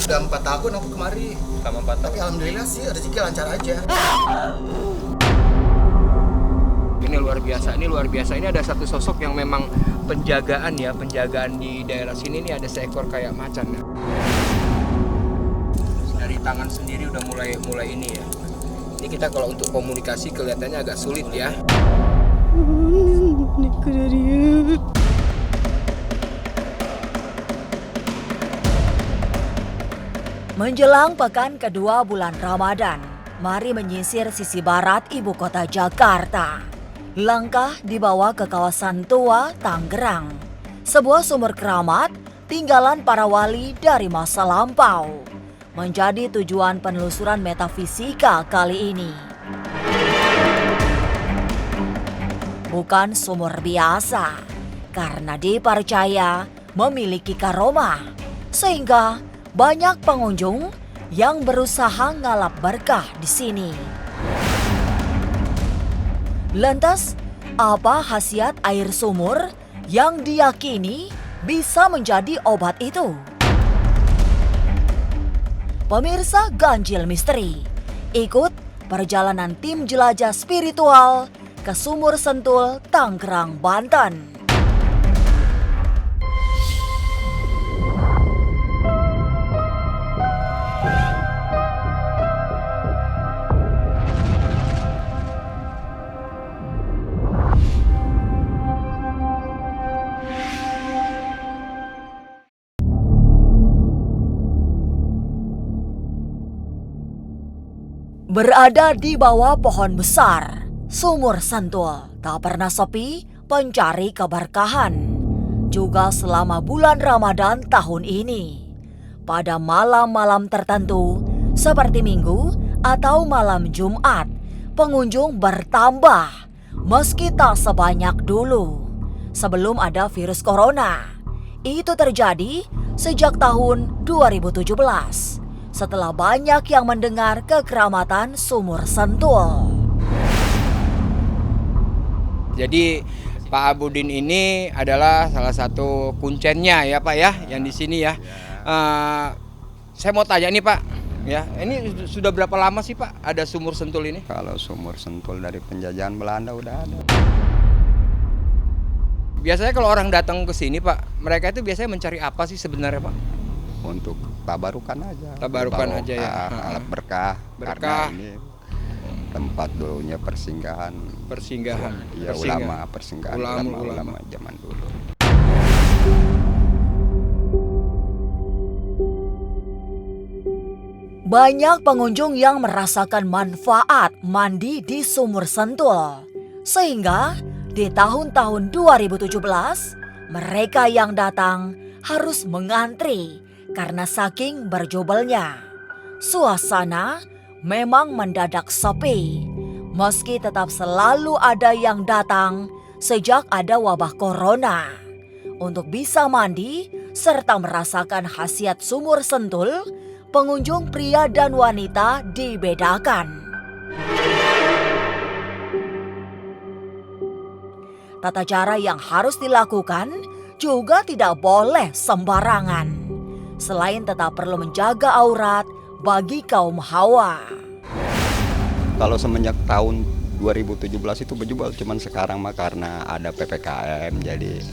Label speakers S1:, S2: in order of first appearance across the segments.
S1: Udah 4 tahun aku kemari.
S2: Selama 4 tahun.
S1: Tapi alhamdulillah sih rezeki lancar aja.
S2: Ini luar biasa. Ini ada satu sosok yang memang penjagaan di daerah sini nih, ada seekor kayak macan ya. Dari tangan sendiri udah mulai ini ya. Ini kita kalau untuk komunikasi kelihatannya agak sulit ya.
S3: Menjelang pekan kedua bulan Ramadan, mari menyisir sisi barat ibu kota Jakarta. Langkah dibawa ke kawasan tua Tangerang, sebuah sumur keramat tinggalan para wali dari masa lampau, menjadi tujuan penelusuran metafisika kali ini. Bukan sumur biasa, karena dipercaya memiliki karomah, sehingga banyak pengunjung yang berusaha ngalap berkah di sini. Lantas, apa khasiat air sumur yang diyakini bisa menjadi obat itu? Pemirsa Ganjil Misteri, ikut perjalanan tim jelajah spiritual ke Sumur Sentul, Tangerang, Banten. Berada di bawah pohon besar, Sumur Sentul tak pernah sepi pencari keberkahan. Juga selama bulan Ramadan tahun ini, pada malam-malam tertentu seperti Minggu atau malam Jumat, pengunjung bertambah meski tak sebanyak dulu sebelum ada virus corona. Itu terjadi sejak tahun 2017. Setelah banyak yang mendengar kekeramatan Sumur Sentul.
S2: Jadi Pak Abudin ini adalah salah satu kuncennya ya Pak ya, yang di sini ya. Saya mau tanya nih Pak, ya ini sudah berapa lama sih Pak ada Sumur Sentul ini?
S4: Kalau Sumur Sentul dari penjajahan Belanda udah ada.
S2: Biasanya kalau orang datang ke sini Pak, mereka itu biasanya mencari apa sih sebenarnya Pak?
S4: Untuk tabarukan aja.
S2: Tabarukan aja ya.
S4: Alat berkah.
S2: Berkah.
S4: Karena ini tempat dulunya persinggahan. Ya ulama persinggahan ulama zaman dulu.
S3: Banyak pengunjung yang merasakan manfaat mandi di Sumur Sentul. Sehingga di tahun-tahun 2017, mereka yang datang harus mengantri karena saking berjubelnya. Suasana memang mendadak sepi, meski tetap selalu ada yang datang sejak ada wabah corona. Untuk bisa mandi serta merasakan khasiat Sumur Sentul, pengunjung pria dan wanita dibedakan. Tata cara yang harus dilakukan juga tidak boleh sembarangan. Selain tetap perlu menjaga aurat bagi kaum hawa.
S4: Kalau semenjak tahun 2017 itu berjubel, cuman sekarang mah karena ada PPKM jadi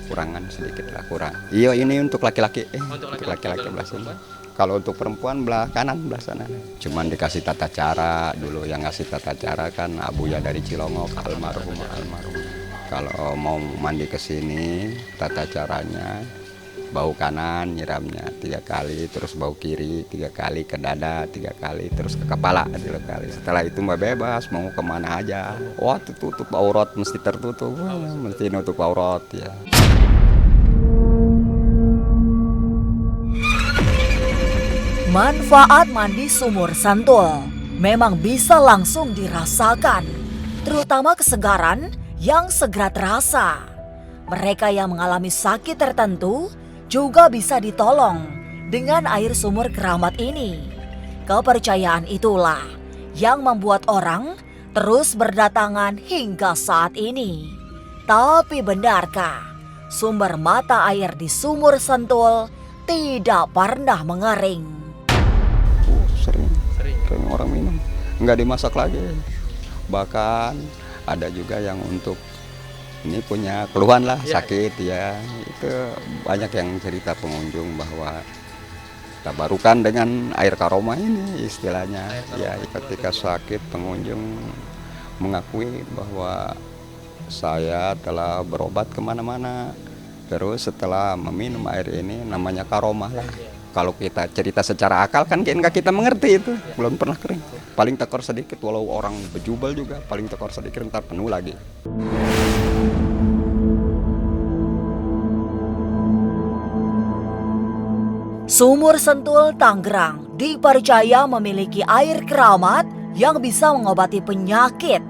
S4: kurangan sedikit lah, kurang. Iya ini untuk laki-laki, untuk laki-laki belah sana. Kalau untuk perempuan belah kanan belah sana. Cuman dikasih tata cara, dulu yang ngasih tata cara kan Abuya dari Cilongok, almarhum. Kalau mau mandi ke sini, tata caranya bau kanan nyiramnya 3 kali, terus bau kiri 3 kali, ke dada 3 kali, terus ke kepala 3 kali. Setelah itu mbak bebas mau kemana aja. Wah tutup aurat, mesti tertutup, mesti nutup aurat ya.
S3: Manfaat mandi Sumur Sentul memang bisa langsung dirasakan, terutama kesegaran yang segera terasa. Mereka yang mengalami sakit tertentu juga bisa ditolong dengan air sumur keramat ini. Kepercayaan itulah yang membuat orang terus berdatangan hingga saat ini. Tapi benarkah sumber mata air di Sumur Sentul tidak pernah mengering.
S4: Sering orang minum, nggak dimasak lagi. Bahkan ada juga yang untuk ini punya keluhan lah, sakit ya. Itu banyak yang cerita pengunjung bahwa tabarukan dengan air karoma ini istilahnya. Ya, ketika sakit pengunjung mengakui bahwa saya telah berobat kemana-mana. Terus setelah meminum air ini namanya karoma lah. Kalau kita cerita secara akal kan nggak kita mengerti itu, belum pernah kering. Paling tekor sedikit, walau orang bejubel juga paling tekor sedikit ntar penuh lagi.
S3: Sumur Sentul Tangerang dipercaya memiliki air keramat yang bisa mengobati penyakit.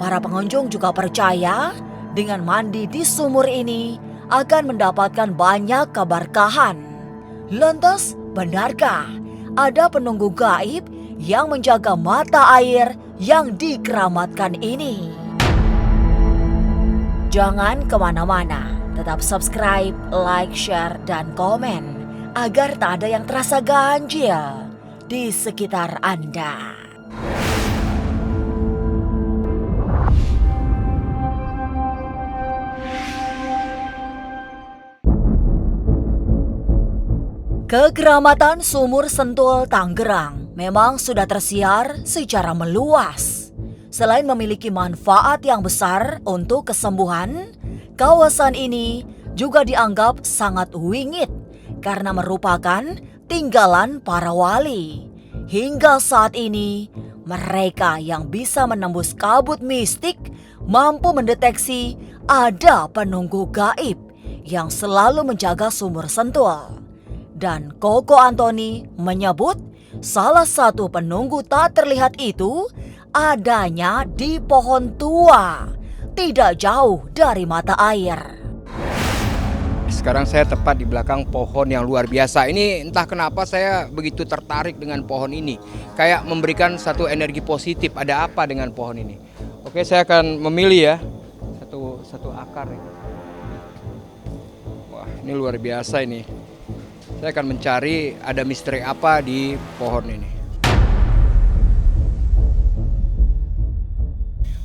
S3: Para pengunjung juga percaya dengan mandi di sumur ini akan mendapatkan banyak keberkahan. Lantas, benarkah ada penunggu gaib yang menjaga mata air yang dikeramatkan ini? Jangan kemana-mana, tetap subscribe, like, share, dan komen agar tak ada yang terasa ganjil di sekitar Anda. Kekeramatan Sumur Sentul Tangerang memang sudah tersiar secara meluas. Selain memiliki manfaat yang besar untuk kesembuhan, kawasan ini juga dianggap sangat wingit karena merupakan tinggalan para wali. Hingga saat ini, mereka yang bisa menembus kabut mistik mampu mendeteksi ada penunggu gaib yang selalu menjaga Sumur Sentul. Dan Koko Antoni menyebut salah satu penunggu tak terlihat itu adanya di pohon tua, tidak jauh dari mata air.
S2: Sekarang saya tepat di belakang pohon yang luar biasa. Ini entah kenapa saya begitu tertarik dengan pohon ini. Kayak memberikan satu energi positif. Ada apa dengan pohon ini? Oke, saya akan memilih ya satu akar. Wah, ini luar biasa ini. Saya akan mencari ada misteri apa di pohon ini.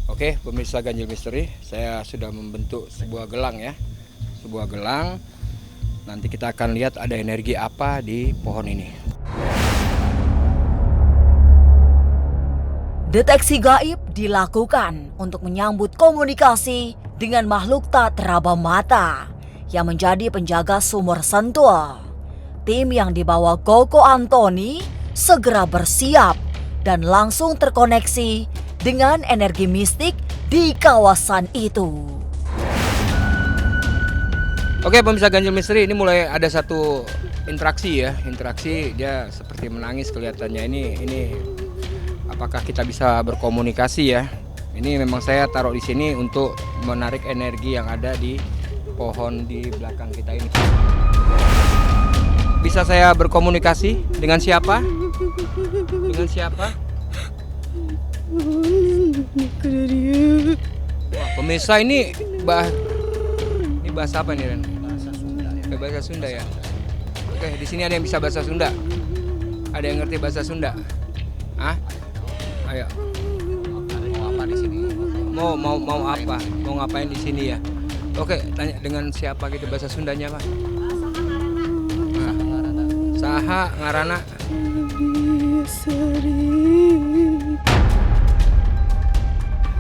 S2: Oke, pemirsa Ganjil Misteri, saya sudah membentuk sebuah gelang ya. Sebuah gelang. Nanti kita akan lihat ada energi apa di pohon ini.
S3: Deteksi gaib dilakukan untuk menyambut komunikasi dengan makhluk tak teraba mata yang menjadi penjaga Sumur Sentul. Tim yang dibawa Koko Antoni segera bersiap dan langsung terkoneksi dengan energi mistik di kawasan itu.
S2: Oke, pemirsa Ganjil Misteri, ini mulai ada satu interaksi ya. Interaksi, dia seperti menangis kelihatannya. Ini apakah kita bisa berkomunikasi ya? Ini memang saya taruh di sini untuk menarik energi yang ada di pohon di belakang kita ini. Bisa saya berkomunikasi dengan siapa? Dengan siapa? Wah, pemirsa ini bahasa apa nih, Ren? Bahasa Sunda ya. Bahasa Sunda ya. Oke, di sini ada yang bisa bahasa Sunda? Ada yang ngerti bahasa Sunda? Hah? Ayo. Mau apa di sini? Mau apa? Mau ngapain di sini ya? Oke, tanya dengan siapa gitu bahasa Sundanya, Pak? Saha ngarana?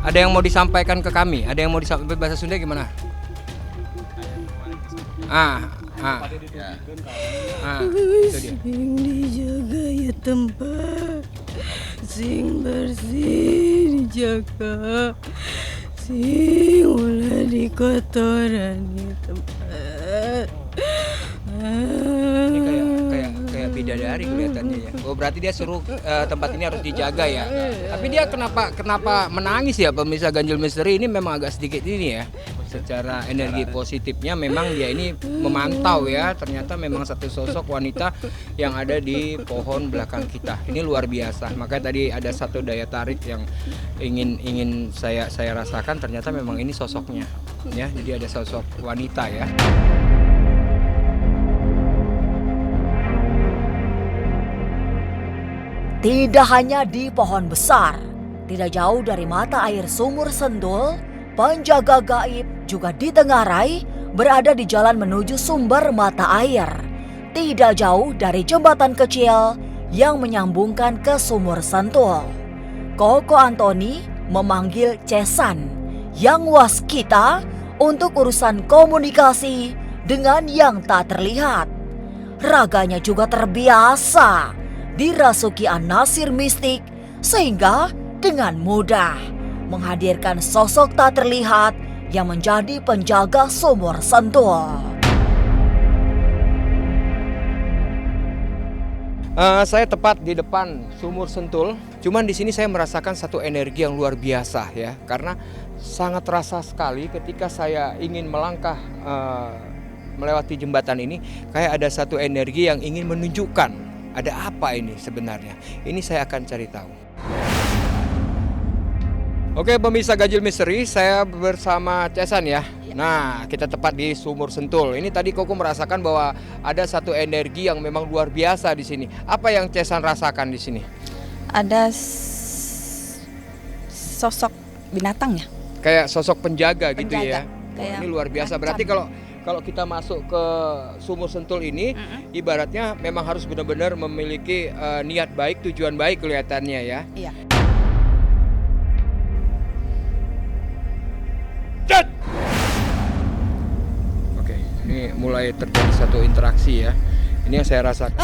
S2: Ada yang mau disampaikan ke kami? Ada yang mau disampaikan bahasa Sunda gimana? Itu dia.
S5: Sing dijaga ya tempat, sing bersih dijaga, sing ulah di kotoran ya tempat.
S2: Ini kayak bidadari kelihatannya ya. Oh, berarti dia suruh tempat ini harus dijaga ya. Tapi dia kenapa menangis ya, pemirsa Ganjil Misteri? Ini memang agak sedikit ini ya. Secara energi positifnya memang dia ini memantau ya. Ternyata memang satu sosok wanita yang ada di pohon belakang kita. Ini luar biasa. Makanya tadi ada satu daya tarik yang ingin saya rasakan. Ternyata memang ini sosoknya ya. Jadi ada sosok wanita ya.
S3: Tidak hanya di pohon besar, tidak jauh dari mata air Sumur Sentul, penjaga gaib juga ditengarai berada di jalan menuju sumber mata air. Tidak jauh dari jembatan kecil yang menyambungkan ke Sumur Sentul. Koko Antoni memanggil Cesan yang waskita untuk urusan komunikasi dengan yang tak terlihat. Raganya juga terbiasa dirasuki anasir mistik sehingga dengan mudah menghadirkan sosok tak terlihat yang menjadi penjaga Sumur Sentul.
S2: Saya tepat di depan Sumur Sentul. Cuman di sini saya merasakan satu energi yang luar biasa ya, karena sangat terasa sekali ketika saya ingin melangkah melewati jembatan ini, kayak ada satu energi yang ingin menunjukkan ada apa ini sebenarnya. Ini saya akan cari tahu. Oke, pemirsa Ganjil Misteri, saya bersama Cesan ya. Nah, kita tepat di Sumur Sentul. Ini tadi Koko merasakan bahwa ada satu energi yang memang luar biasa di sini. Apa yang Cesan rasakan di sini?
S5: Ada sosok binatang ya?
S2: Kayak sosok penjaga gitu ya.
S5: Kayak
S2: Ini luar biasa. Berarti kalau kita masuk ke Sumur Sentul ini, ibaratnya memang harus benar-benar memiliki niat baik, tujuan baik kelihatannya ya.
S5: Iya.
S2: Oke, ini mulai terjadi satu interaksi ya. Ini yang saya rasakan.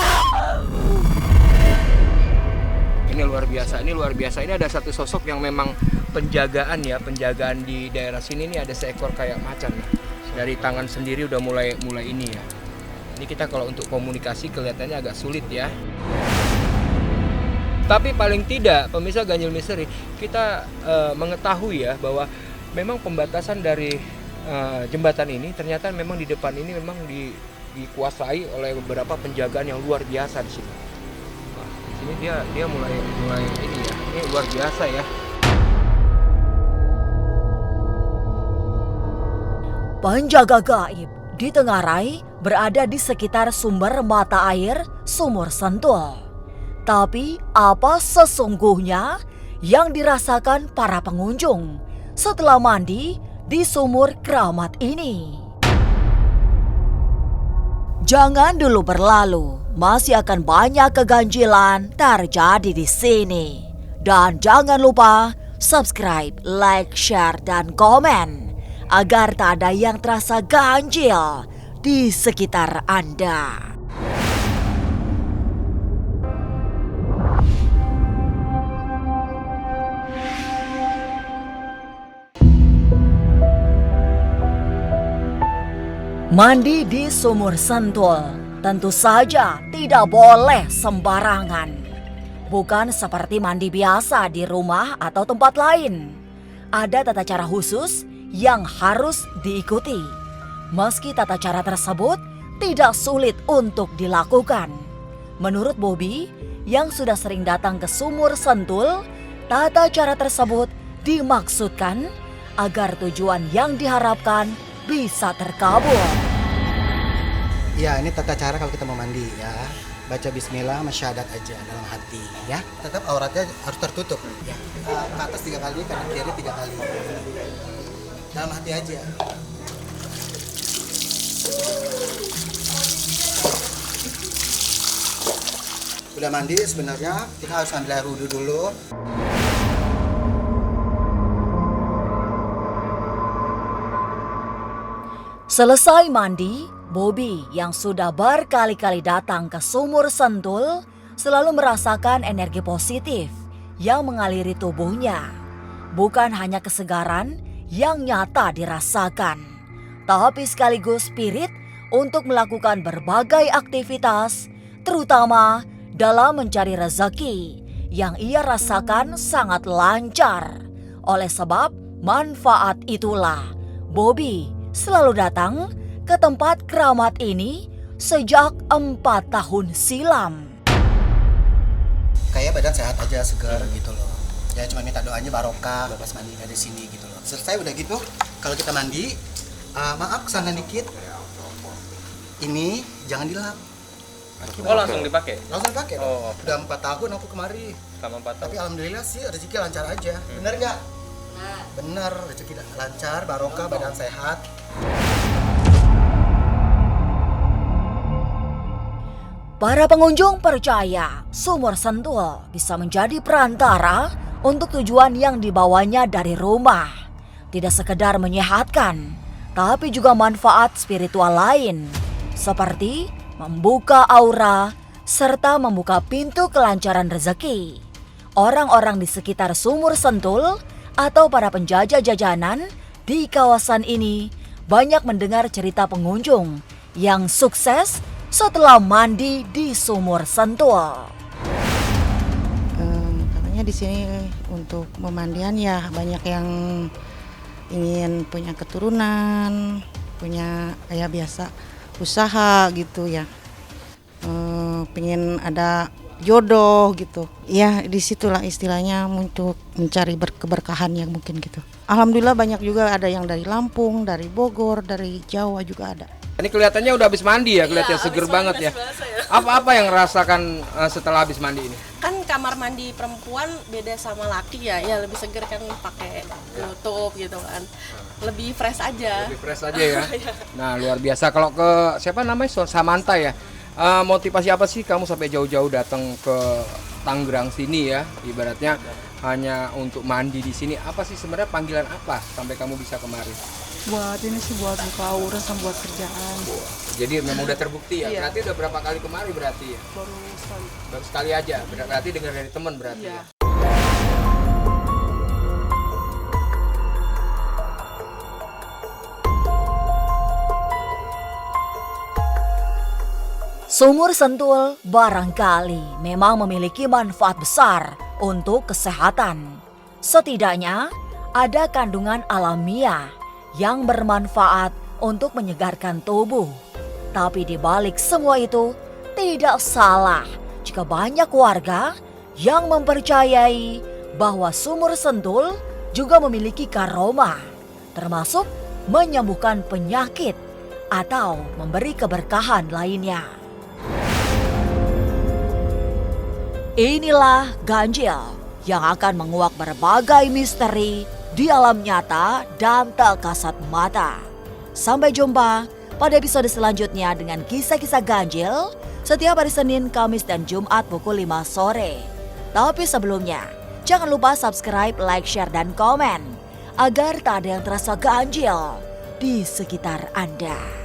S2: Ini luar biasa, ini luar biasa. Ini ada satu sosok yang memang penjagaan ya, penjagaan di daerah sini ini ada seekor kayak macan ya. Dari tangan sendiri udah mulai ini ya. Ini kita kalau untuk komunikasi kelihatannya agak sulit ya. Tapi paling tidak pemirsa Ganjil Misteri, kita mengetahui ya bahwa memang pembatasan dari jembatan ini ternyata memang di depan ini memang dikuasai oleh beberapa penjagaan yang luar biasa di sini. Wah, di sini dia mulai ini ya. Ini luar biasa ya.
S3: Penjaga gaib ditengarai berada di sekitar sumber mata air Sumur Sentul. Tapi apa sesungguhnya yang dirasakan para pengunjung setelah mandi di sumur keramat ini? Jangan dulu berlalu, masih akan banyak keganjilan terjadi di sini. Dan jangan lupa subscribe, like, share, dan komen agar tak ada yang terasa ganjil di sekitar Anda. Mandi di Sumur Sentul tentu saja tidak boleh sembarangan. Bukan seperti mandi biasa di rumah atau tempat lain. Ada tata cara khusus yang harus diikuti. Meski tata cara tersebut tidak sulit untuk dilakukan. Menurut Bobby yang sudah sering datang ke Sumur Sentul, tata cara tersebut dimaksudkan agar tujuan yang diharapkan bisa terkabul.
S1: Ya, ini tata cara kalau kita mau mandi ya. Baca bismillah, masyahadat aja dalam hati ya. Tetap auratnya harus tertutup ya. Ke atas 3 kali, kanan kiri 3 kali. Dalam hati aja. Udah mandi sebenarnya kita harus ambil air wudhu dulu.
S3: Selesai mandi, Bobby yang sudah berkali-kali datang ke Sumur Sentul selalu merasakan energi positif yang mengaliri tubuhnya. Bukan hanya kesegaran yang nyata dirasakan, tapi sekaligus spirit untuk melakukan berbagai aktivitas, terutama dalam mencari rezeki yang ia rasakan sangat lancar. Oleh sebab manfaat itulah, Bobby selalu datang ke tempat keramat ini sejak 4 tahun silam.
S1: Kayak badan sehat aja, segar gitu loh. Ya cuma minta doanya barokah pas mandi dari sini gitu loh. Selesai udah gitu, kalau kita mandi, maaf kesana dikit. Ini jangan dilap.
S6: Oh langsung dipakai?
S1: Langsung pakai.
S6: Oh.
S1: Udah 4 tahun aku kemari.
S6: Selama 4 tahun.
S1: Tapi alhamdulillah sih rezeki lancar aja. Bener nggak? Bener, rezeki lancar, barokah, badan sehat.
S3: Para pengunjung percaya Sumur Sentul bisa menjadi perantara untuk tujuan yang dibawanya dari rumah. Tidak sekedar menyehatkan, tapi juga manfaat spiritual lain, seperti membuka aura serta membuka pintu kelancaran rezeki. Orang-orang di sekitar Sumur Sentul atau para penjajah jajanan di kawasan ini banyak mendengar cerita pengunjung yang sukses setelah mandi di Sumur Sentul.
S7: Katanya di sini untuk pemandian ya banyak yang ingin punya keturunan, punya ya biasa usaha gitu ya, pengen ada jodoh gitu. Ya disitulah istilahnya untuk mencari keberkahan yang mungkin gitu. Alhamdulillah banyak juga ada yang dari Lampung, dari Bogor, dari Jawa juga ada.
S2: Ini kelihatannya udah habis mandi ya, kelihatannya seger banget ya. Apa-apa yang rasakan setelah habis mandi ini?
S8: Kan kamar mandi perempuan beda sama laki ya lebih seger kan pakai nutup gitu kan, lebih fresh aja.
S2: Lebih fresh aja ya. Nah luar biasa. Kalau ke siapa namanya Samantha ya, motivasi apa sih kamu sampai jauh-jauh datang ke Tangerang sini ya? Ibaratnya hanya untuk mandi di sini. Apa sih sebenarnya panggilan apa sampai kamu bisa kemari?
S7: Buat ini sih buat buka aura sama buat kerjaan.
S2: Jadi memang udah terbukti ya.
S7: Iya.
S2: Berarti udah berapa kali kemari berarti ya?
S7: Baru sekali.
S2: Baru sekali aja. Berarti dengar dari teman berarti.
S7: Iya.
S2: Ya.
S3: Sumur Sentul barangkali memang memiliki manfaat besar untuk kesehatan. Setidaknya ada kandungan alamiah yang bermanfaat untuk menyegarkan tubuh. Tapi di balik semua itu tidak salah jika banyak warga yang mempercayai bahwa Sumur Sentul juga memiliki karomah, termasuk menyembuhkan penyakit atau memberi keberkahan lainnya. Inilah ganjil yang akan menguak berbagai misteri di alam nyata dan tak kasat mata. Sampai jumpa pada episode selanjutnya dengan kisah-kisah ganjil setiap hari Senin, Kamis, dan Jumat pukul 5 sore. Tapi sebelumnya, jangan lupa subscribe, like, share, dan komen agar tak ada yang terasa ganjil di sekitar Anda.